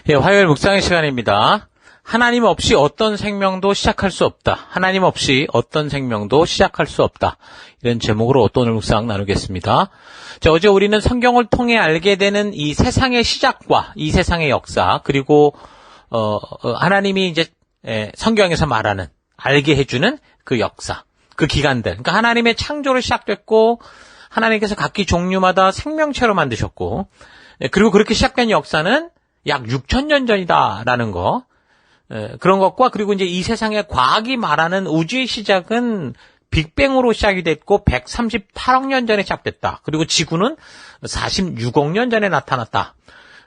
예, 화요일 묵상의 시간입니다. 하나님 없이 어떤 생명도 시작할 수 없다. 하나님 없이 어떤 생명도 시작할 수 없다. 이런 제목으로 또 오늘 묵상 나누겠습니다. 자, 어제 우리는 성경을 통해 알게 되는 이 세상의 시작과 이 세상의 역사, 그리고 하나님이 이제 성경에서 말하는, 알게 해주는 그 역사, 그 기간들. 그러니까 하나님의 창조로 시작됐고, 하나님께서 각기 종류마다 생명체로 만드셨고, 그리고 그렇게 시작된 역사는 약 6,000년 전이다라는 거, 그런 것과, 그리고 이제 이 세상의 과학이 말하는 우주의 시작은 빅뱅으로 시작이 됐고 138억 년 전에 시작됐다. 그리고 지구는 46억 년 전에 나타났다.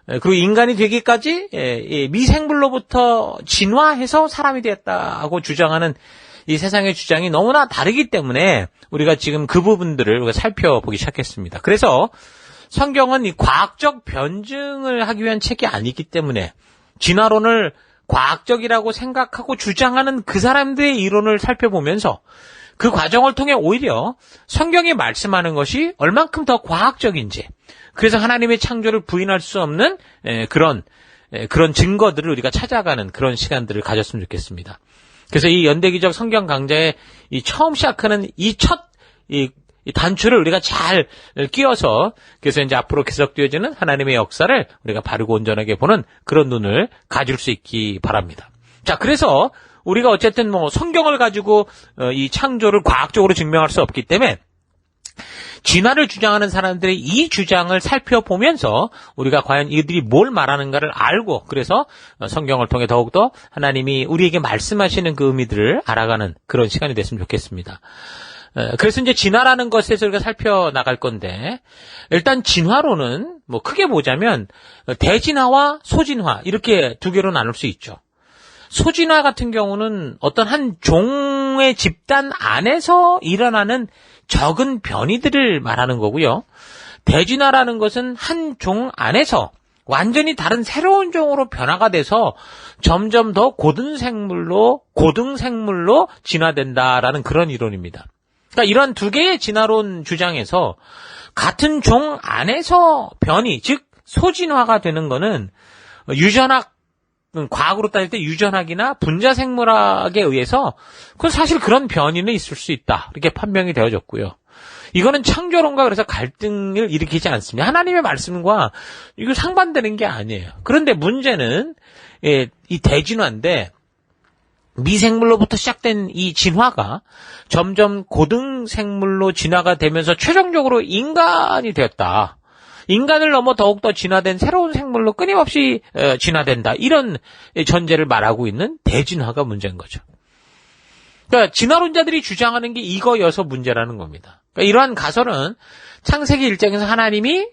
그리고 인간이 되기까지 미생물로부터 진화해서 사람이 되었다고 주장하는 이 세상의 주장이 너무나 다르기 때문에 우리가 지금 그 부분들을 우리가 살펴보기 시작했습니다. 그래서 성경은 이 과학적 변증을 하기 위한 책이 아니기 때문에 진화론을 과학적이라고 생각하고 주장하는 그 사람들의 이론을 살펴보면서 그 과정을 통해 오히려 성경이 말씀하는 것이 얼만큼 더 과학적인지, 그래서 하나님의 창조를 부인할 수 없는 그런 증거들을 우리가 찾아가는 그런 시간들을 가졌으면 좋겠습니다. 그래서 이 연대기적 성경 강좌에 이 처음 시작하는 이 단추를 우리가 잘 끼워서, 그래서 이제 앞으로 계속되어지는 하나님의 역사를 우리가 바르고 온전하게 보는 그런 눈을 가질 수 있기 바랍니다. 자, 그래서 우리가 어쨌든 성경을 가지고 이 창조를 과학적으로 증명할 수 없기 때문에 진화를 주장하는 사람들의 이 주장을 살펴보면서 우리가 과연 이들이 뭘 말하는가를 알고, 그래서 성경을 통해 더욱더 하나님이 우리에게 말씀하시는 그 의미들을 알아가는 그런 시간이 됐으면 좋겠습니다. 그래서 이제 진화라는 것에서 우리가 살펴나갈 건데, 일단 진화론은 크게 보자면 대진화와 소진화 이렇게 두 개로 나눌 수 있죠. 소진화 같은 경우는 어떤 한 종의 집단 안에서 일어나는 적은 변이들을 말하는 거고요. 대진화라는 것은 한 종 안에서 완전히 다른 새로운 종으로 변화가 돼서 점점 더 고등생물로 진화된다라는 그런 이론입니다. 그러니까 이런 두 개의 진화론 주장에서 같은 종 안에서 변이, 즉 소진화가 되는 거는 유전학, 과학으로 따질 때 유전학이나 분자생물학에 의해서 그건 사실 그런 변이는 있을 수 있다, 이렇게 판명이 되어졌고요. 이거는 창조론과 그래서 갈등을 일으키지 않습니다. 하나님의 말씀과 이거 상반되는 게 아니에요. 그런데 문제는 이 대진화인데, 미생물로부터 시작된 이 진화가 점점 고등생물로 진화가 되면서 최종적으로 인간이 되었다. 인간을 넘어 더욱더 진화된 새로운 생물로 끊임없이 진화된다. 이런 전제를 말하고 있는 대진화가 문제인 거죠. 그러니까 진화론자들이 주장하는 게 이거여서 문제라는 겁니다. 그러니까 이러한 가설은 창세기 1장에서 하나님이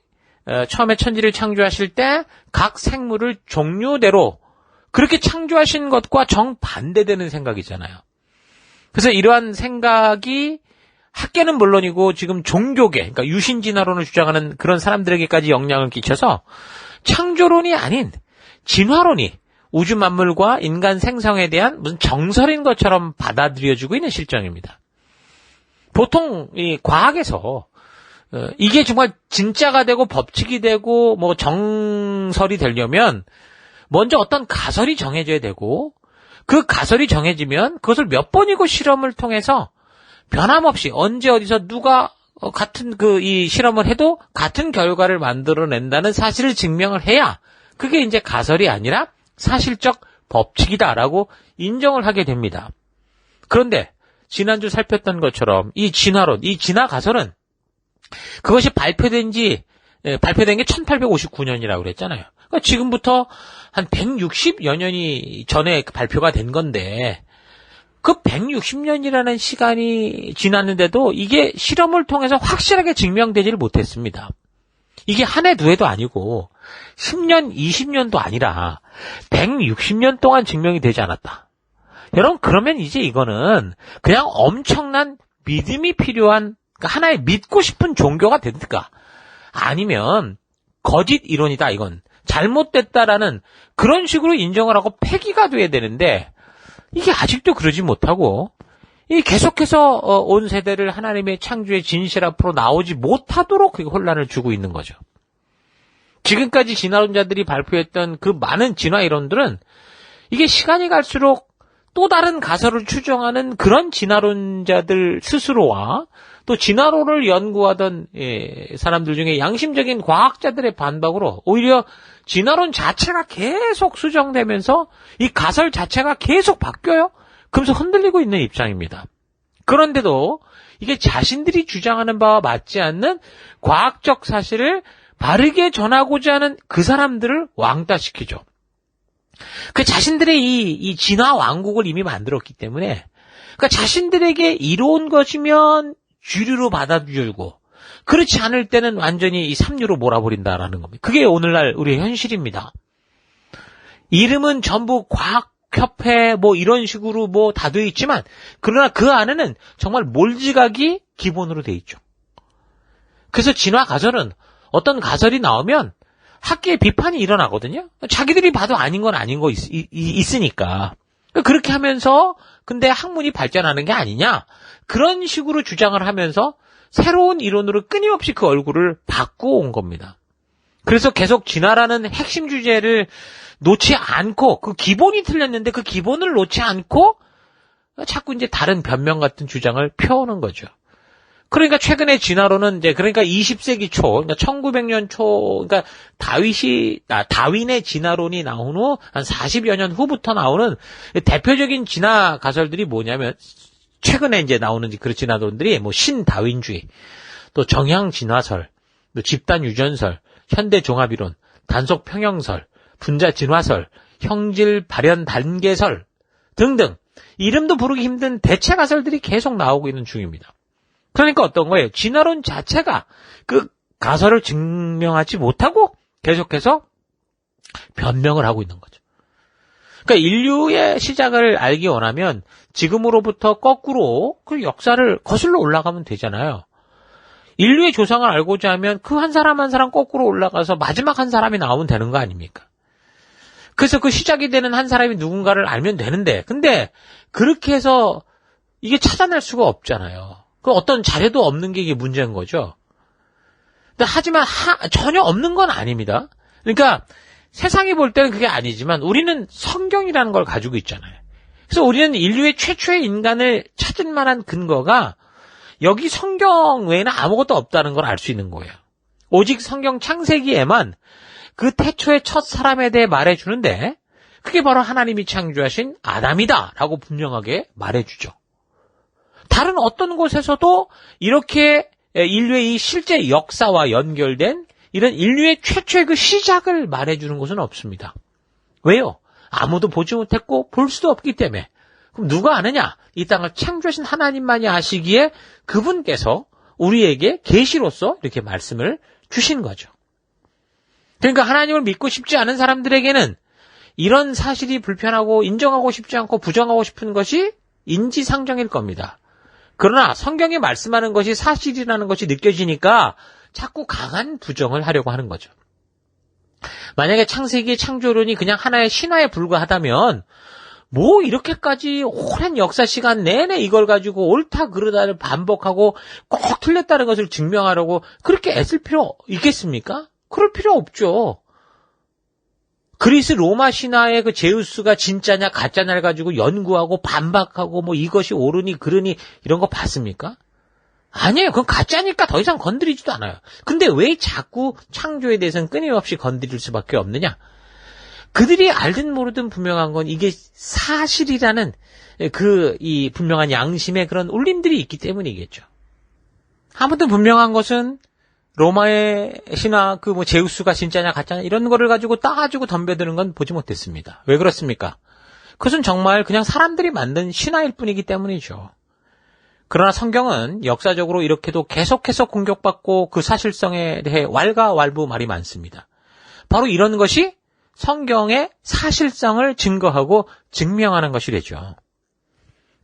처음에 천지를 창조하실 때 각 생물을 종류대로 그렇게 창조하신 것과 정반대되는 생각이잖아요. 그래서 이러한 생각이 학계는 물론이고 지금 종교계, 그러니까 유신진화론을 주장하는 그런 사람들에게까지 영향을 끼쳐서 창조론이 아닌 진화론이 우주 만물과 인간 생성에 대한 무슨 정설인 것처럼 받아들여지고 있는 실정입니다. 보통 이 과학에서 이게 정말 진짜가 되고 법칙이 되고 정설이 되려면 먼저 어떤 가설이 정해져야 되고, 그 가설이 정해지면 그것을 몇 번이고 실험을 통해서 변함없이 언제 어디서 누가 같은 이 실험을 해도 같은 결과를 만들어낸다는 사실을 증명을 해야 그게 이제 가설이 아니라 사실적 법칙이다라고 인정을 하게 됩니다. 그런데 지난주 살폈던 것처럼 이 진화론, 이 진화 가설은 그것이 발표된 게 1859년이라고 그랬잖아요. 그러니까 지금부터 한 160여 년이 전에 발표가 된 건데, 그 160년이라는 시간이 지났는데도 이게 실험을 통해서 확실하게 증명되지를 못했습니다. 이게 한 해 두 해도 아니고 10년, 20년도 아니라 160년 동안 증명이 되지 않았다. 여러분, 그러면 이제 이거는 그냥 엄청난 믿음이 필요한, 그러니까 하나의 믿고 싶은 종교가 되든가, 아니면 거짓 이론이다, 이건 잘못됐다라는 그런 식으로 인정을 하고 폐기가 돼야 되는데, 이게 아직도 그러지 못하고 이 계속해서 온 세대를 하나님의 창조의 진실 앞으로 나오지 못하도록 그 혼란을 주고 있는 거죠. 지금까지 진화론자들이 발표했던 그 많은 진화 이론들은 이게 시간이 갈수록 또 다른 가설을 추정하는 그런 진화론자들 스스로와 또 진화론을 연구하던 사람들 중에 양심적인 과학자들의 반박으로 오히려 진화론 자체가 계속 수정되면서 이 가설 자체가 계속 바뀌어요. 그러면서 흔들리고 있는 입장입니다. 그런데도 이게 자신들이 주장하는 바와 맞지 않는 과학적 사실을 바르게 전하고자 하는 그 사람들을 왕따시키죠. 그 자신들의 이 진화 왕국을 이미 만들었기 때문에 그러니까 자신들에게 이로운 것이면 주류로 받아들이고 그렇지 않을 때는 완전히 이 삼류로 몰아버린다라는 겁니다. 그게 오늘날 우리의 현실입니다. 이름은 전부 과학협회 뭐 이런 식으로 뭐 다 되어 있지만 그러나 그 안에는 정말 몰지각이 기본으로 되어 있죠. 그래서 진화 가설은 어떤 가설이 나오면 학계에 비판이 일어나거든요. 자기들이 봐도 아닌 건 아닌 거 있으니까. 그렇게 하면서 근데 학문이 발전하는 게 아니냐. 그런 식으로 주장을 하면서 새로운 이론으로 끊임없이 그 얼굴을 바꾸어 온 겁니다. 그래서 계속 진화라는 핵심 주제를 놓지 않고 그 기본이 틀렸는데 그 기본을 놓지 않고 자꾸 이제 다른 변명 같은 주장을 펴오는 거죠. 그러니까 최근에 진화론은 이제 그러니까 20세기 초, 그러니까 1900년 초, 그러니까 다윈의 진화론이 나온 후 한 40여 년 후부터 나오는 대표적인 진화 가설들이 뭐냐면 최근에 이제 나오는 그 진화론들이 뭐 신다윈주의, 또 정향 진화설, 또 집단 유전설, 현대 종합이론, 단속 평형설, 분자 진화설, 형질 발현 단계설 등등 이름도 부르기 힘든 대체 가설들이 계속 나오고 있는 중입니다. 그러니까 어떤 거예요? 진화론 자체가 그 가설을 증명하지 못하고 계속해서 변명을 하고 있는 거죠. 그러니까 인류의 시작을 알기 원하면 지금으로부터 거꾸로 그 역사를 거슬러 올라가면 되잖아요. 인류의 조상을 알고자 하면 그 한 사람 한 사람 거꾸로 올라가서 마지막 한 사람이 나오면 되는 거 아닙니까? 그래서 그 시작이 되는 한 사람이 누군가를 알면 되는데 근데 그렇게 해서 이게 찾아낼 수가 없잖아요. 그 어떤 자료도 없는 게 이게 문제인 거죠. 근데 하지만 전혀 없는 건 아닙니다. 그러니까 세상이 볼 때는 그게 아니지만 우리는 성경이라는 걸 가지고 있잖아요. 그래서 우리는 인류의 최초의 인간을 찾을 만한 근거가 여기 성경 외에는 아무것도 없다는 걸 알 수 있는 거예요. 오직 성경 창세기에만 그 태초의 첫 사람에 대해 말해주는데 그게 바로 하나님이 창조하신 아담이다라고 분명하게 말해주죠. 다른 어떤 곳에서도 이렇게 인류의 이 실제 역사와 연결된 이런 인류의 최초의 그 시작을 말해주는 곳은 없습니다. 왜요? 아무도 보지 못했고 볼 수도 없기 때문에. 그럼 누가 아느냐? 이 땅을 창조하신 하나님만이 아시기에 그분께서 우리에게 계시로서 이렇게 말씀을 주신 거죠. 그러니까 하나님을 믿고 싶지 않은 사람들에게는 이런 사실이 불편하고 인정하고 싶지 않고 부정하고 싶은 것이 인지상정일 겁니다. 그러나 성경이 말씀하는 것이 사실이라는 것이 느껴지니까 자꾸 강한 부정을 하려고 하는 거죠. 만약에 창세기의 창조론이 그냥 하나의 신화에 불과하다면 뭐 이렇게까지 오랜 역사 시간 내내 이걸 가지고 옳다 그르다를 반복하고 꼭 틀렸다는 것을 증명하려고 그렇게 애쓸 필요 있겠습니까? 그럴 필요 없죠. 그리스 로마 신화의 그 제우스가 진짜냐 가짜냐를 가지고 연구하고 반박하고 뭐 이것이 옳으니 그르니 이런 거 봤습니까? 아니에요. 그건 가짜니까 더 이상 건드리지도 않아요. 근데 왜 자꾸 창조에 대해서는 끊임없이 건드릴 수밖에 없느냐? 그들이 알든 모르든 분명한 건 이게 사실이라는 이 분명한 양심의 그런 울림들이 있기 때문이겠죠. 아무튼 분명한 것은 로마의 신화 그 뭐 제우스가 진짜냐 가짜냐 이런 거를 가지고 따가지고 덤벼드는 건 보지 못했습니다. 왜 그렇습니까? 그것은 정말 그냥 사람들이 만든 신화일 뿐이기 때문이죠. 그러나 성경은 역사적으로 이렇게도 계속해서 공격받고 그 사실성에 대해 왈가왈부 말이 많습니다. 바로 이런 것이 성경의 사실성을 증거하고 증명하는 것이 되죠.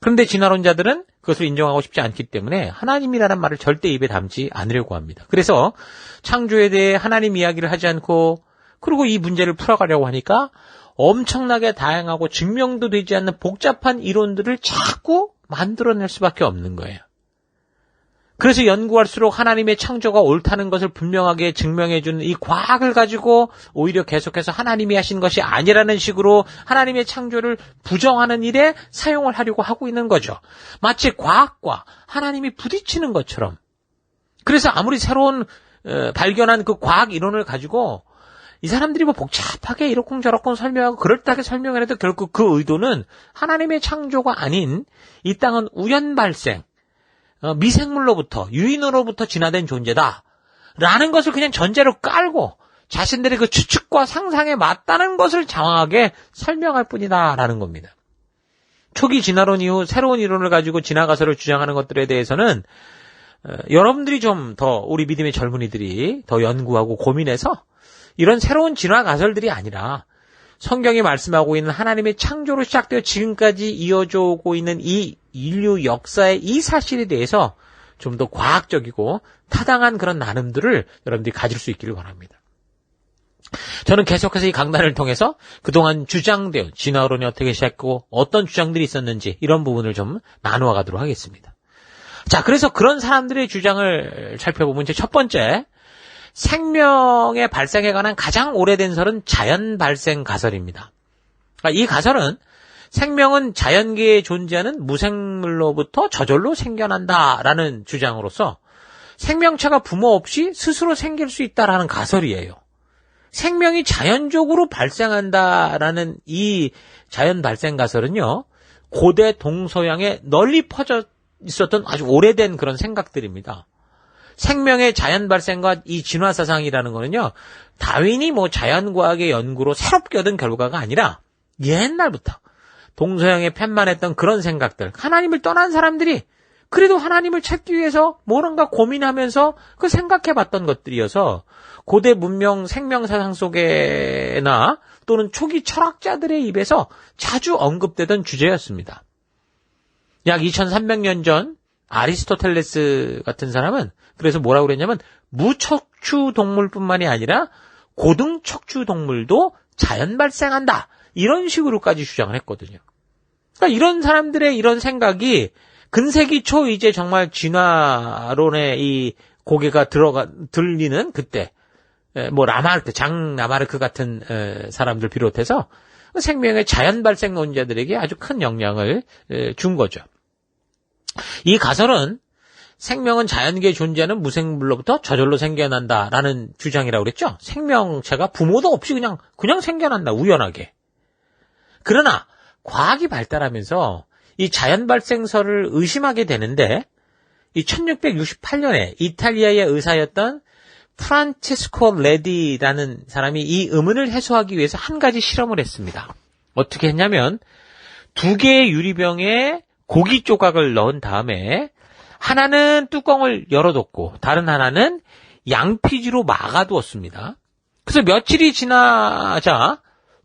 그런데 진화론자들은 그것을 인정하고 싶지 않기 때문에 하나님이라는 말을 절대 입에 담지 않으려고 합니다. 그래서 창조에 대해 하나님 이야기를 하지 않고 그리고 이 문제를 풀어가려고 하니까 엄청나게 다양하고 증명도 되지 않는 복잡한 이론들을 자꾸 만들어낼 수밖에 없는 거예요. 그래서 연구할수록 하나님의 창조가 옳다는 것을 분명하게 증명해주는 이 과학을 가지고 오히려 계속해서 하나님이 하신 것이 아니라는 식으로 하나님의 창조를 부정하는 일에 사용을 하려고 하고 있는 거죠. 마치 과학과 하나님이 부딪히는 것처럼. 그래서 아무리 새로운 발견한 그 과학 이론을 가지고 이 사람들이 뭐 복잡하게 이렇쿵저렇쿵 설명하고 그럴듯하게 설명을 해도 결국 그 의도는 하나님의 창조가 아닌 이 땅은 우연 발생, 미생물로부터, 유인으로부터 진화된 존재다 라는 것을 그냥 전제로 깔고 자신들의 그 추측과 상상에 맞다는 것을 장황하게 설명할 뿐이다 라는 겁니다. 초기 진화론 이후 새로운 이론을 가지고 진화 가설을 주장하는 것들에 대해서는 여러분들이 좀 더 우리 믿음의 젊은이들이 더 연구하고 고민해서 이런 새로운 진화 가설들이 아니라 성경이 말씀하고 있는 하나님의 창조로 시작되어 지금까지 이어져 오고 있는 이 인류 역사의 이 사실에 대해서 좀 더 과학적이고 타당한 그런 나눔들을 여러분들이 가질 수 있기를 바랍니다. 저는 계속해서 이 강단을 통해서 그동안 주장되어 진화론이 어떻게 시작했고 어떤 주장들이 있었는지 이런 부분을 좀 나누어 가도록 하겠습니다. 자, 그래서 그런 사람들의 주장을 살펴보면 이제 첫 번째, 생명의 발생에 관한 가장 오래된 설은 자연 발생 가설입니다. 이 가설은 생명은 자연계에 존재하는 무생물로부터 저절로 생겨난다라는 주장으로서 생명체가 부모 없이 스스로 생길 수 있다라는 가설이에요. 생명이 자연적으로 발생한다라는 이 자연 발생 가설은요, 고대 동서양에 널리 퍼져 있었던 아주 오래된 그런 생각들입니다. 생명의 자연 발생과 이 진화 사상이라는 거는요, 다윈이 뭐 자연과학의 연구로 새롭게 얻은 결과가 아니라 옛날부터 동서양에 편만했던 그런 생각들, 하나님을 떠난 사람들이 그래도 하나님을 찾기 위해서 뭔가 고민하면서 그 생각해봤던 것들이어서 고대 문명 생명 사상 속에나 또는 초기 철학자들의 입에서 자주 언급되던 주제였습니다. 약 2300년 전 아리스토텔레스 같은 사람은 그래서 뭐라고 그랬냐면 무척추 동물뿐만이 아니라 고등척추 동물도 자연 발생한다. 이런 식으로까지 주장을 했거든요. 그러니까 이런 사람들의 이런 생각이 근세기 초 이제 정말 진화론의 이 고개가 들리는 그때 뭐 라마르크, 장 라마르크 같은 사람들 비롯해서 생명의 자연 발생론자들에게 아주 큰 영향을 준 거죠. 이 가설은 생명은 자연계에 존재하는 무생물로부터 저절로 생겨난다라는 주장이라고 그랬죠. 생명체가 부모도 없이 그냥 생겨난다, 우연하게. 그러나 과학이 발달하면서 이 자연 발생설을 의심하게 되는데 이 1668년에 이탈리아의 의사였던 프란체스코 레디라는 사람이 이 의문을 해소하기 위해서 한 가지 실험을 했습니다. 어떻게 했냐면 2개의 유리병에 고기 조각을 넣은 다음에 하나는 뚜껑을 열어뒀고 다른 하나는 양피지로 막아두었습니다. 그래서 며칠이 지나자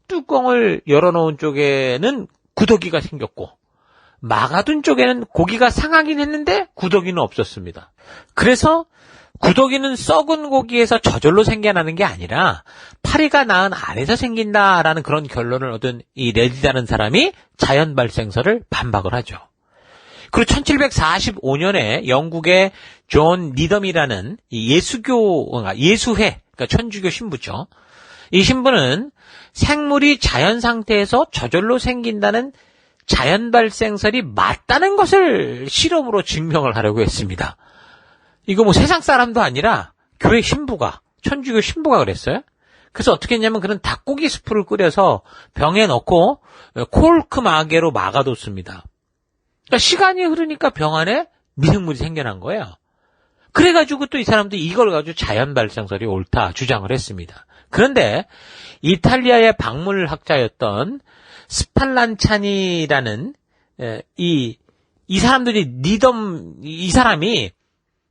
뚜껑을 열어놓은 쪽에는 구더기가 생겼고 막아둔 쪽에는 고기가 상하긴 했는데 구더기는 없었습니다. 그래서 구더기는 썩은 고기에서 저절로 생겨나는 게 아니라 파리가 낳은 알에서 생긴다라는 그런 결론을 얻은 이 레디라는 사람이 자연 발생설을 반박을 하죠. 그리고 1745년에 영국의 존 니덤이라는 예수회, 그러니까 천주교 신부죠. 이 신부는 생물이 자연 상태에서 저절로 생긴다는 자연 발생설이 맞다는 것을 실험으로 증명을 하려고 했습니다. 이거 뭐 세상 사람도 아니라 교회 신부가, 천주교 신부가 그랬어요. 그래서 어떻게 했냐면 그런 닭고기 스프를 끓여서 병에 넣고 콜크 마개로 막아뒀습니다. 그러니까 시간이 흐르니까 병 안에 미생물이 생겨난 거예요. 그래가지고 또 이 사람들이 이걸 가지고 자연 발생설이 옳다 주장을 했습니다. 그런데 이탈리아의 박물학자였던 스팔란차니라는 이 사람들이 이 사람이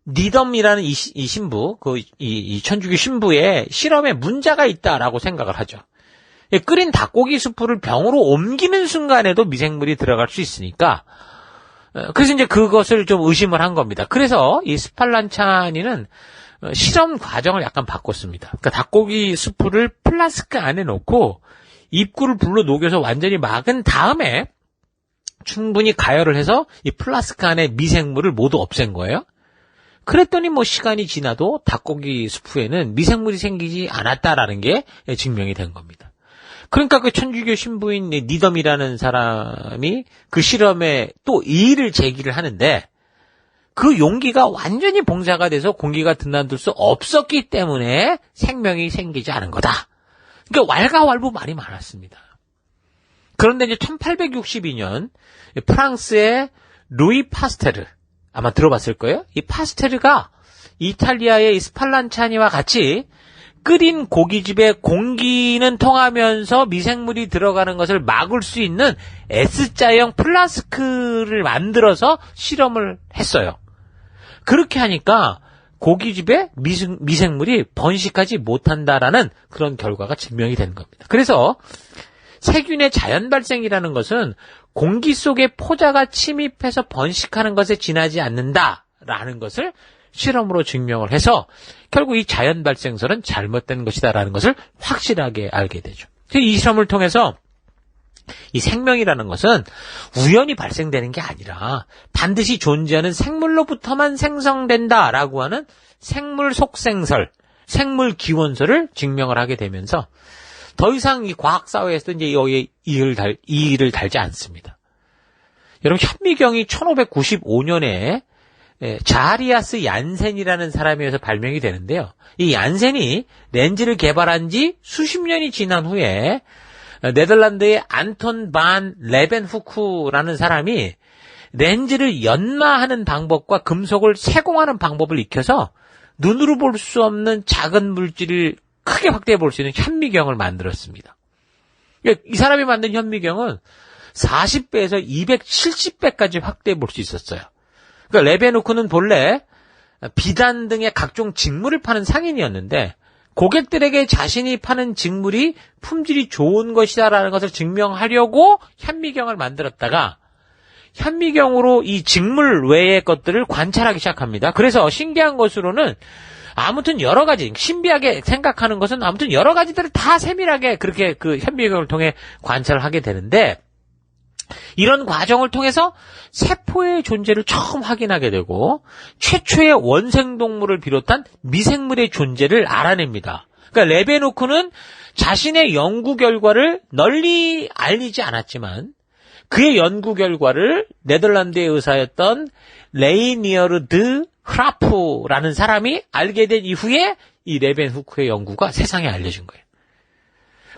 니덤이라는 이 신부, 이 천주교 신부의 실험에 문제가 있다라고 생각을 하죠. 끓인 닭고기 수프를 병으로 옮기는 순간에도 미생물이 들어갈 수 있으니까, 그래서 이제 그것을 좀 의심을 한 겁니다. 그래서 이 스팔란차니는 실험 과정을 약간 바꿨습니다. 그러니까 닭고기 수프를 플라스크 안에 넣고 입구를 불로 녹여서 완전히 막은 다음에 충분히 가열을 해서 이 플라스크 안에 미생물을 모두 없앤 거예요. 그랬더니 뭐 시간이 지나도 닭고기 수프에는 미생물이 생기지 않았다라는 게 증명이 된 겁니다. 그러니까 그 천주교 신부인 니덤이라는 사람이 그 실험에 또 이의를 제기를 하는데 그 용기가 완전히 봉사가 돼서 공기가 드나들 수 없었기 때문에 생명이 생기지 않은 거다. 그러니까 왈가왈부 말이 많았습니다. 그런데 이제 1862년 프랑스의 루이 파스테르, 아마 들어봤을 거예요. 이 파스테르가 이탈리아의 스팔란차니와 같이 끓인 고깃집에 공기는 통하면서 미생물이 들어가는 것을 막을 수 있는 S자형 플라스크를 만들어서 실험을 했어요. 그렇게 하니까 고깃집에 미생물이 번식하지 못한다라는 그런 결과가 증명이 되는 겁니다. 그래서 세균의 자연 발생이라는 것은 공기 속에 포자가 침입해서 번식하는 것에 지나지 않는다라는 것을 실험으로 증명을 해서 결국 이 자연 발생설은 잘못된 것이다라는 것을 확실하게 알게 되죠. 이 실험을 통해서 이 생명이라는 것은 우연히 발생되는 게 아니라 반드시 존재하는 생물로부터만 생성된다라고 하는 생물 속생설, 생물 기원설을 증명을 하게 되면서 더 이상 이 과학 사회에서 이제 여기에 이의를 달지 않습니다. 여러분, 현미경이 1595년에 자리아스 얀센이라는 사람에 의해서 발명이 되는데요. 이 얀센이 렌즈를 개발한 지 수십 년이 지난 후에 네덜란드의 안톤 반 레벤후크라는 사람이 렌즈를 연마하는 방법과 금속을 세공하는 방법을 익혀서 눈으로 볼 수 없는 작은 물질을 크게 확대해 볼 수 있는 현미경을 만들었습니다. 이 사람이 만든 현미경은 40배에서 270배까지 확대해 볼 수 있었어요. 그러니까 레베누크는 본래 비단 등의 각종 직물을 파는 상인이었는데 고객들에게 자신이 파는 직물이 품질이 좋은 것이다라는 것을 증명하려고 현미경을 만들었다가 현미경으로 이 직물 외의 것들을 관찰하기 시작합니다. 그래서 신기한 것으로는 아무튼 여러 가지, 신비하게 생각하는 것은 아무튼 여러 가지들을 다 세밀하게 그렇게 그 현미경을 통해 관찰을 하게 되는데 이런 과정을 통해서 세포의 존재를 처음 확인하게 되고 최초의 원생동물을 비롯한 미생물의 존재를 알아냅니다. 그러니까 레베누크는 자신의 연구 결과를 널리 알리지 않았지만 그의 연구 결과를 네덜란드의 의사였던 레이니어르 드 흐라프라는 사람이 알게 된 이후에 이 레벤후크의 연구가 세상에 알려진 거예요.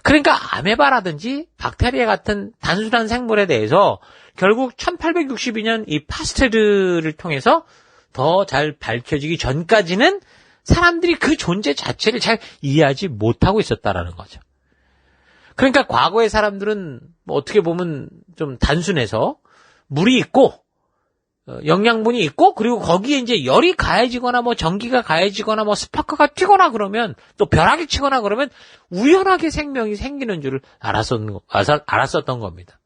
그러니까 아메바라든지 박테리아 같은 단순한 생물에 대해서 결국 1862년 이 파스테르를 통해서 더 잘 밝혀지기 전까지는 사람들이 그 존재 자체를 잘 이해하지 못하고 있었다라는 거죠. 그러니까 과거의 사람들은 뭐 어떻게 보면 좀 단순해서 물이 있고 영양분이 있고 그리고 거기에 이제 열이 가해지거나 뭐 전기가 가해지거나 뭐 스파크가 튀거나 그러면 또 벼락이 치거나 그러면 우연하게 생명이 생기는 줄을 알았었던 겁니다.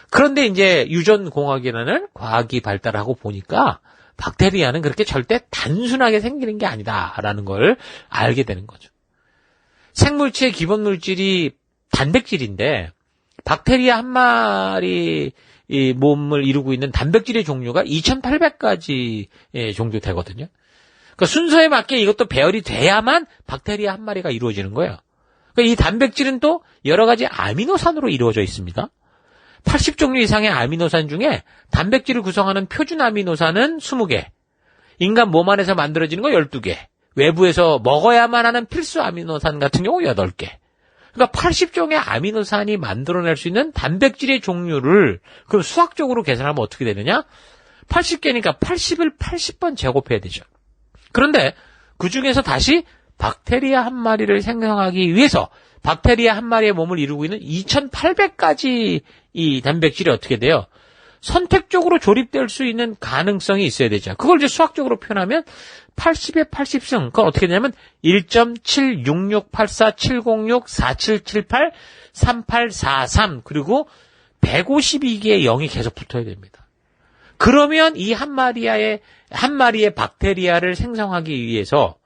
그런데 이제 유전공학이라는 과학이 발달하고 보니까 박테리아는 그렇게 절대 단순하게 생기는 게 아니다라는 걸 알게 되는 거죠. 생물체의 기본 물질이 단백질인데 박테리아 한 마리 이 몸을 이루고 있는 단백질의 종류가 2,800가지 정도 되거든요. 그러니까 순서에 맞게 이것도 배열이 돼야만 박테리아 한 마리가 이루어지는 거예요. 그러니까 이 단백질은 또 여러 가지 아미노산으로 이루어져 있습니다. 80종류 이상의 아미노산 중에 단백질을 구성하는 표준 아미노산은 20개, 인간 몸 안에서 만들어지는 거 12개, 외부에서 먹어야만 하는 필수 아미노산 같은 경우 8개. 그러니까 80종의 아미노산이 만들어낼 수 있는 단백질의 종류를 그럼 수학적으로 계산하면 어떻게 되느냐? 80개니까 80을 80번 제곱해야 되죠. 그런데 그 중에서 다시 박테리아 한 마리를 생성하기 위해서 박테리아 한 마리의 몸을 이루고 있는 2,800가지 이 단백질이 어떻게 돼요? 선택적으로 조립될 수 있는 가능성이 있어야 되죠. 그걸 이제 수학적으로 표현하면 80의 80승. 그건 어떻게 되냐면 1.766847647783843 그리고 152개의 0이 계속 붙어야 됩니다. 그러면 이 한 마리의 박테리아를 생성하기 위해서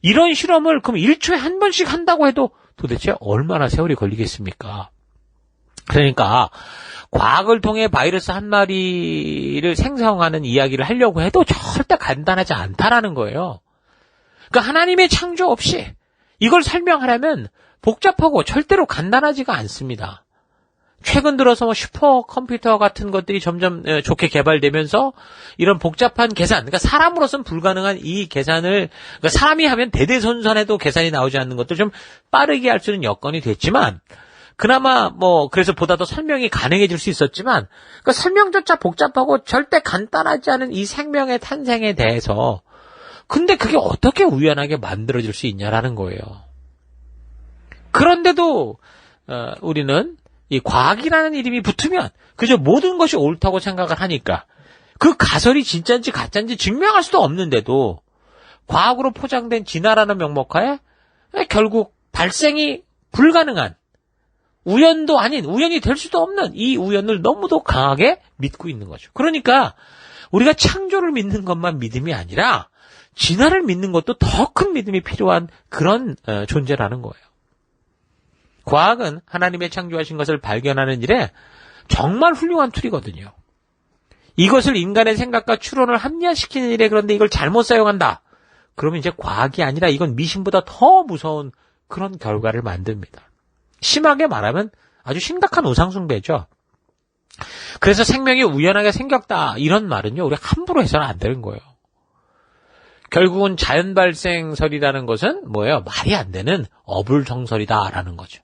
이런 실험을 그럼 1초에 한 번씩 한다고 해도 도대체 얼마나 세월이 걸리겠습니까? 그러니까 과학을 통해 바이러스 한 마리를 생성하는 이야기를 하려고 해도 절대 간단하지 않다라는 거예요. 그러니까 하나님의 창조 없이 이걸 설명하려면 복잡하고 절대로 간단하지가 않습니다. 최근 들어서 슈퍼컴퓨터 같은 것들이 점점 좋게 개발되면서 이런 복잡한 계산, 그러니까 사람으로서는 불가능한 이 계산을, 그러니까 사람이 하면 대대손손해도 계산이 나오지 않는 것들 좀 빠르게 할 수 있는 여건이 됐지만, 그나마 그래서 보다 더 설명이 가능해질 수 있었지만, 그러니까 설명조차 복잡하고 절대 간단하지 않은 이 생명의 탄생에 대해서, 근데 그게 어떻게 우연하게 만들어질 수 있냐라는 거예요. 그런데도 우리는 이 과학이라는 이름이 붙으면 그저 모든 것이 옳다고 생각을 하니까 그 가설이 진짜인지 가짜인지 증명할 수도 없는데도 과학으로 포장된 진화라는 명목하에 결국 발생이 불가능한 우연도 아닌 우연이 될 수도 없는 이 우연을 너무도 강하게 믿고 있는 거죠. 그러니까 우리가 창조를 믿는 것만 믿음이 아니라 진화를 믿는 것도 더 큰 믿음이 필요한 그런 존재라는 거예요. 과학은 하나님의 창조하신 것을 발견하는 일에 정말 훌륭한 툴이거든요. 이것을 인간의 생각과 추론을 합리화시키는 일에 그런데 이걸 잘못 사용한다. 그러면 이제 과학이 아니라 이건 미신보다 더 무서운 그런 결과를 만듭니다. 심하게 말하면 아주 심각한 우상숭배죠. 그래서 생명이 우연하게 생겼다. 이런 말은요, 우리가 함부로 해서는 안 되는 거예요. 결국은 자연발생설이라는 것은 뭐예요? 말이 안 되는 어불성설이다라는 거죠.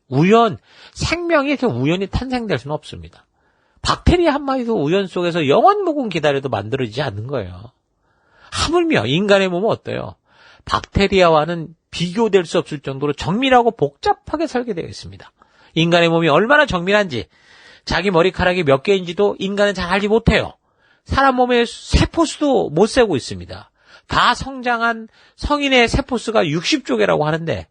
생명이 이렇게 우연히 탄생될 수는 없습니다. 박테리아 한 마리도 우연 속에서 영원무궁 기다려도 만들어지지 않는 거예요. 하물며 인간의 몸은 어때요? 박테리아와는 비교될 수 없을 정도로 정밀하고 복잡하게 설계되어 있습니다. 인간의 몸이 얼마나 정밀한지, 자기 머리카락이 몇 개인지도 인간은 잘 알지 못해요. 사람 몸의 세포수도 못 세고 있습니다. 다 성장한 성인의 세포수가 60조개라고 하는데,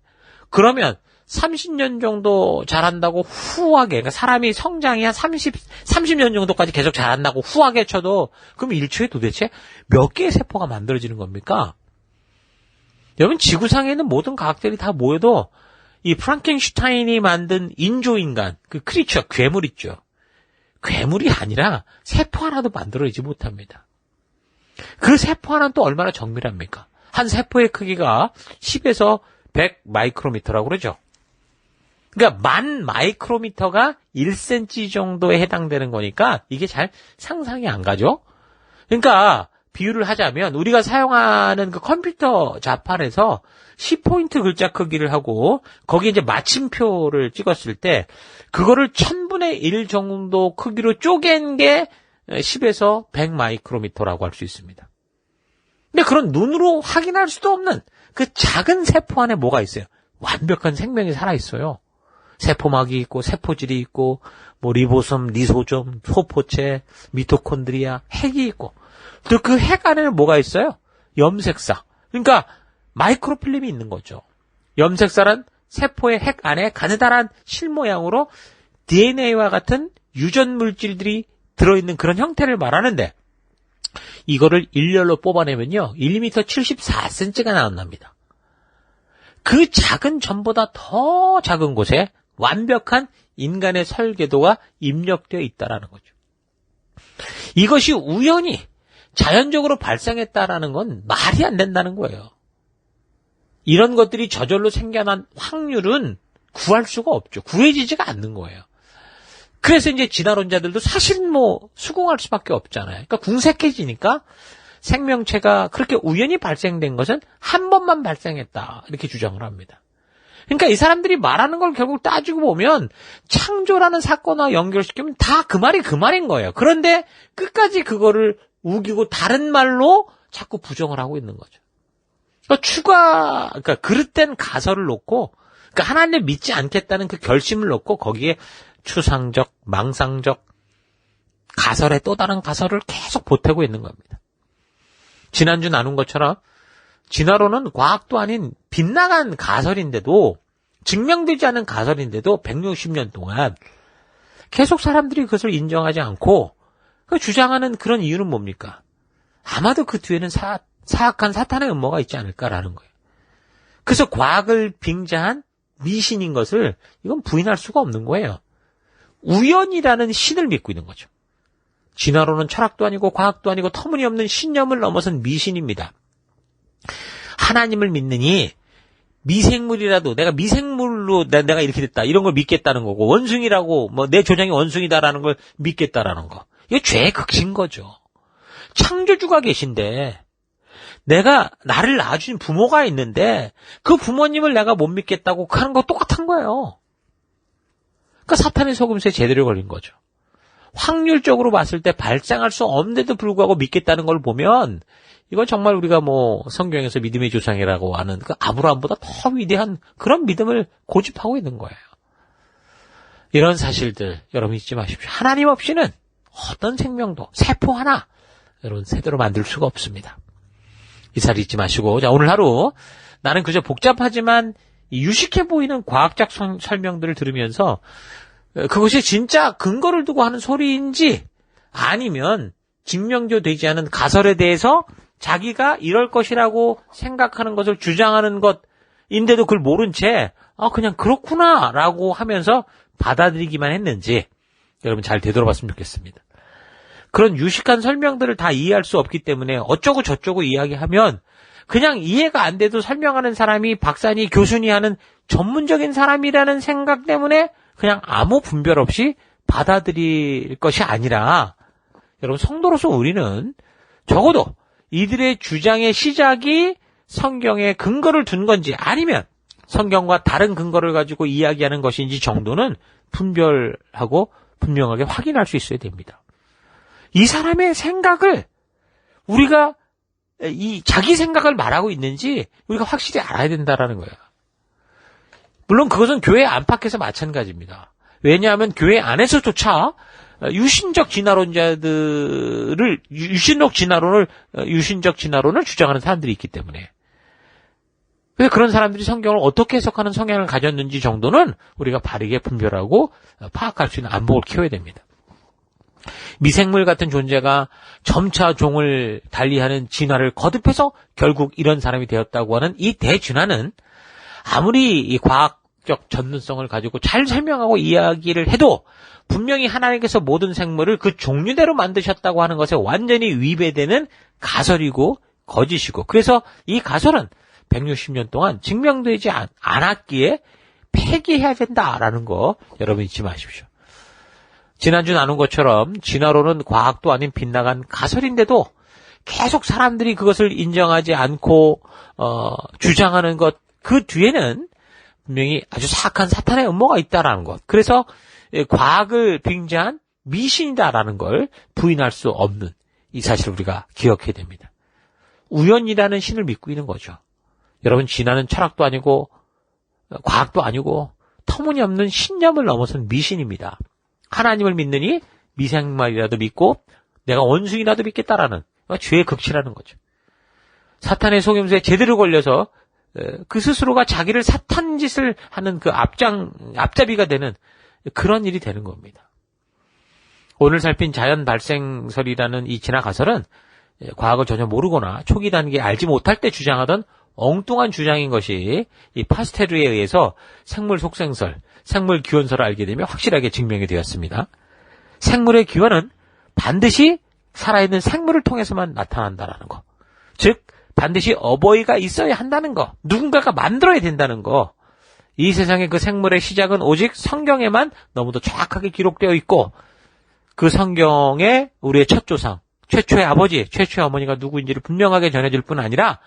그러면 30년 정도 자란다고 후하게, 그러니까 사람이 성장이 한 30년 정도까지 계속 자란다고 후하게 쳐도, 그럼 1초에 도대체 몇 개의 세포가 만들어지는 겁니까? 여러분, 지구상에 있는 모든 과학들이 다 모여도 이 프랑켄슈타인이 만든 인조인간, 그 크리처, 괴물 있죠. 괴물이 아니라 세포 하나도 만들어지지 못합니다. 그 세포 하나는 또 얼마나 정밀합니까? 한 세포의 크기가 10에서 100 마이크로미터라고 그러죠. 그러니까 10,000 마이크로미터가 1cm 정도에 해당되는 거니까 이게 잘 상상이 안 가죠? 그러니까 비유를 하자면 우리가 사용하는 그 컴퓨터 자판에서 10포인트 글자 크기를 하고 거기에 이제 마침표를 찍었을 때 그거를 1000분의 1 정도 크기로 쪼갠 게 10에서 100 마이크로미터라고 할 수 있습니다. 근데 그런 눈으로 확인할 수도 없는 그 작은 세포 안에 뭐가 있어요? 완벽한 생명이 살아있어요. 세포막이 있고 세포질이 있고 리보솜, 리소좀, 소포체, 미토콘드리아, 핵이 있고 또 그 핵 안에는 뭐가 있어요? 염색사. 그러니까 마이크로필름이 있는 거죠. 염색사란 세포의 핵 안에 가느다란 실 모양으로 DNA와 같은 유전 물질들이 들어있는 그런 형태를 말하는데 이거를 일렬로 뽑아내면요 1m 74cm가 나온답니다. 그 작은 점보다 더 작은 곳에 완벽한 인간의 설계도가 입력되어 있다는 거죠. 이것이 우연히 자연적으로 발생했다라는 건 말이 안 된다는 거예요. 이런 것들이 저절로 생겨난 확률은 구할 수가 없죠. 구해지지가 않는 거예요. 그래서 이제 진화론자들도 사실은 수긍할 수밖에 없잖아요. 그러니까 궁색해지니까 생명체가 그렇게 우연히 발생된 것은 한 번만 발생했다. 이렇게 주장을 합니다. 그러니까 이 사람들이 말하는 걸 결국 따지고 보면 창조라는 사건과 연결시키면 다 그 말이 그 말인 거예요. 그런데 끝까지 그거를 우기고 다른 말로 자꾸 부정을 하고 있는 거죠. 그러니까 그릇된 가설을 놓고, 그러니까 하나님을 믿지 않겠다는 그 결심을 놓고 거기에 추상적, 망상적 가설에 또 다른 가설을 계속 보태고 있는 겁니다. 지난주 나눈 것처럼 진화론은 과학도 아닌 빗나간 가설인데도 증명되지 않은 가설인데도 160년 동안 계속 사람들이 그것을 인정하지 않고 주장하는 그런 이유는 뭡니까? 아마도 그 뒤에는 사악한 사탄의 음모가 있지 않을까라는 거예요. 그래서 과학을 빙자한 미신인 것을 이건 부인할 수가 없는 거예요. 우연이라는 신을 믿고 있는 거죠. 진화론은 철학도 아니고 과학도 아니고 터무니없는 신념을 넘어선 미신입니다. 하나님을 믿느니 미생물이라도 내가 미생물로 내가 이렇게 됐다 이런 걸 믿겠다는 거고 원숭이라고 뭐 내 조상이 원숭이다라는 걸 믿겠다라는 거. 이거 죄의 극신 거죠. 창조주가 계신데 내가 나를 낳아준 부모가 있는데 그 부모님을 내가 못 믿겠다고 하는 거 똑같은 거예요. 그러니까 사탄의 속임수에 제대로 걸린 거죠. 확률적으로 봤을 때 발생할 수 없는데도 불구하고 믿겠다는 걸 보면 이건 정말 우리가 뭐 성경에서 믿음의 조상이라고 하는 그 아브라함보다 더 위대한 그런 믿음을 고집하고 있는 거예요. 이런 사실들 여러분 잊지 마십시오. 하나님 없이는 어떤 생명도 세포 하나 여러분 제대로 만들 수가 없습니다. 이 사실 잊지 마시고 자 오늘 하루 나는 그저 복잡하지만 유식해 보이는 과학적 설명들을 들으면서 그것이 진짜 근거를 두고 하는 소리인지 아니면 증명되지 않은 가설에 대해서 자기가 이럴 것이라고 생각하는 것을 주장하는 것인데도 그걸 모른 채 그냥 그렇구나라고 하면서 받아들이기만 했는지 여러분 잘 되돌아봤으면 좋겠습니다. 그런 유식한 설명들을 다 이해할 수 없기 때문에 어쩌고 저쩌고 이야기하면 그냥 이해가 안 돼도 설명하는 사람이 박사니 교수니 하는 전문적인 사람이라는 생각 때문에 그냥 아무 분별 없이 받아들일 것이 아니라 여러분 성도로서 우리는 적어도 이들의 주장의 시작이 성경에 근거를 둔 건지 아니면 성경과 다른 근거를 가지고 이야기하는 것인지 정도는 분별하고 분명하게 확인할 수 있어야 됩니다. 이 사람의 생각을 우리가 이 자기 생각을 말하고 있는지 우리가 확실히 알아야 된다라는 거예요. 물론 그것은 교회 안팎에서 마찬가지입니다. 왜냐하면 교회 안에서조차 유신적 진화론을 주장하는 사람들이 있기 때문에. 그래서 그런 사람들이 성경을 어떻게 해석하는 성향을 가졌는지 정도는 우리가 바르게 분별하고 파악할 수 있는 안목을 키워야 됩니다. 미생물 같은 존재가 점차 종을 달리하는 진화를 거듭해서 결국 이런 사람이 되었다고 하는 이 대진화는 아무리 이 과학적 전문성을 가지고 잘 설명하고 이야기를 해도 분명히 하나님께서 모든 생물을 그 종류대로 만드셨다고 하는 것에 완전히 위배되는 가설이고 거짓이고 그래서 이 가설은 160년 동안 증명되지 않았기에 폐기해야 된다라는 거 여러분 잊지 마십시오. 지난주 나눈 것처럼 진화론은 과학도 아닌 빗나간 가설인데도 계속 사람들이 그것을 인정하지 않고 주장하는 것 그 뒤에는 분명히 아주 사악한 사탄의 음모가 있다라는 것. 그래서 과학을 빙자한 미신이다라는 걸 부인할 수 없는 이 사실을 우리가 기억해야 됩니다. 우연이라는 신을 믿고 있는 거죠. 여러분 진화는 철학도 아니고 과학도 아니고 터무니없는 신념을 넘어선 미신입니다. 하나님을 믿느니 미생물이라도 믿고 내가 원숭이라도 믿겠다라는 죄의 극치라는 거죠. 사탄의 속임수에 제대로 걸려서 그 스스로가 자기를 사탄 짓을 하는 그 앞잡이가 되는 그런 일이 되는 겁니다. 오늘 살핀 자연 발생설이라는 이 진화 가설은 과학을 전혀 모르거나 초기 단계에 알지 못할 때 주장하던 엉뚱한 주장인 것이 이 파스테르에 의해서 생물 속생설, 생물 기원설을 알게 되면 확실하게 증명이 되었습니다. 생물의 기원은 반드시 살아있는 생물을 통해서만 나타난다는 거. 즉 반드시 어버이가 있어야 한다는 거. 누군가가 만들어야 된다는 거. 이 세상의 그 생물의 시작은 오직 성경에만 너무도 정확하게 기록되어 있고 그 성경에 우리의 첫 조상, 최초의 아버지, 최초의 어머니가 누구인지를 분명하게 전해줄 뿐 아니라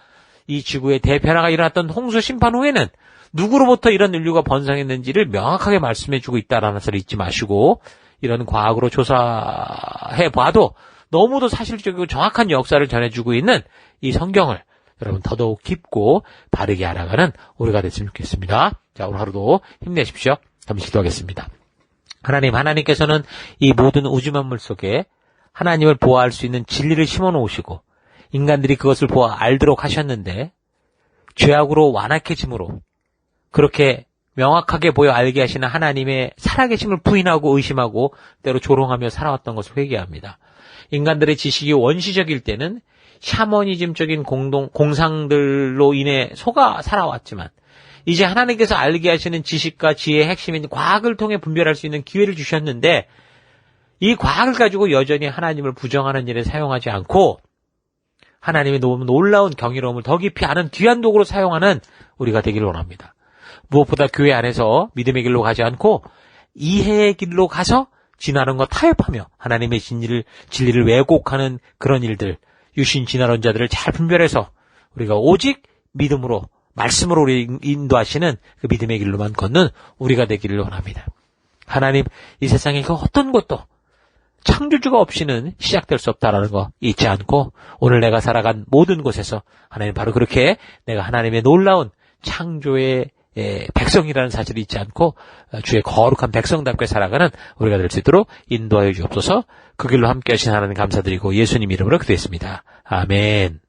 이 지구의 대변화가 일어났던 홍수 심판 후에는 누구로부터 이런 인류가 번성했는지를 명확하게 말씀해주고 있다라는 것을 잊지 마시고 이런 과학으로 조사해봐도 너무도 사실적이고 정확한 역사를 전해주고 있는 이 성경을 여러분 더더욱 깊고 바르게 알아가는 올해가 됐으면 좋겠습니다. 자, 오늘 하루도 힘내십시오. 잠시 기도하겠습니다. 하나님께서는 이 모든 우주 만물 속에 하나님을 보아할 수 있는 진리를 심어놓으시고 인간들이 그것을 보아 알도록 하셨는데 죄악으로 완악해짐으로 그렇게 명확하게 보여 알게 하시는 하나님의 살아계심을 부인하고 의심하고 때로 조롱하며 살아왔던 것을 회개합니다. 인간들의 지식이 원시적일 때는 샤머니즘적인 공상들로 인해 속아 살아왔지만 이제 하나님께서 알게 하시는 지식과 지혜의 핵심인 과학을 통해 분별할 수 있는 기회를 주셨는데 이 과학을 가지고 여전히 하나님을 부정하는 일에 사용하지 않고 하나님의 너무 놀라운 경이로움을 더 깊이 아는 귀한 도구로 사용하는 우리가 되기를 원합니다. 무엇보다 교회 안에서 믿음의 길로 가지 않고 이해의 길로 가서 진화론과 타협하며 하나님의 진리를 왜곡하는 그런 일들, 유신 진화론자들을 잘 분별해서 우리가 오직 믿음으로 말씀으로 우리 인도하시는 그 믿음의 길로만 걷는 우리가 되기를 원합니다. 하나님, 이 세상에 그 어떤 것도 창조주가 없이는 시작될 수 없다라는 거 잊지 않고 오늘 내가 살아간 모든 곳에서 하나님 바로 그렇게 내가 하나님의 놀라운 창조의 백성이라는 사실을 잊지 않고 주의 거룩한 백성답게 살아가는 우리가 될 수 있도록 인도하여 주옵소서. 그 길로 함께 하신 하나님 감사드리고 예수님 이름으로 기도했습니다. 아멘.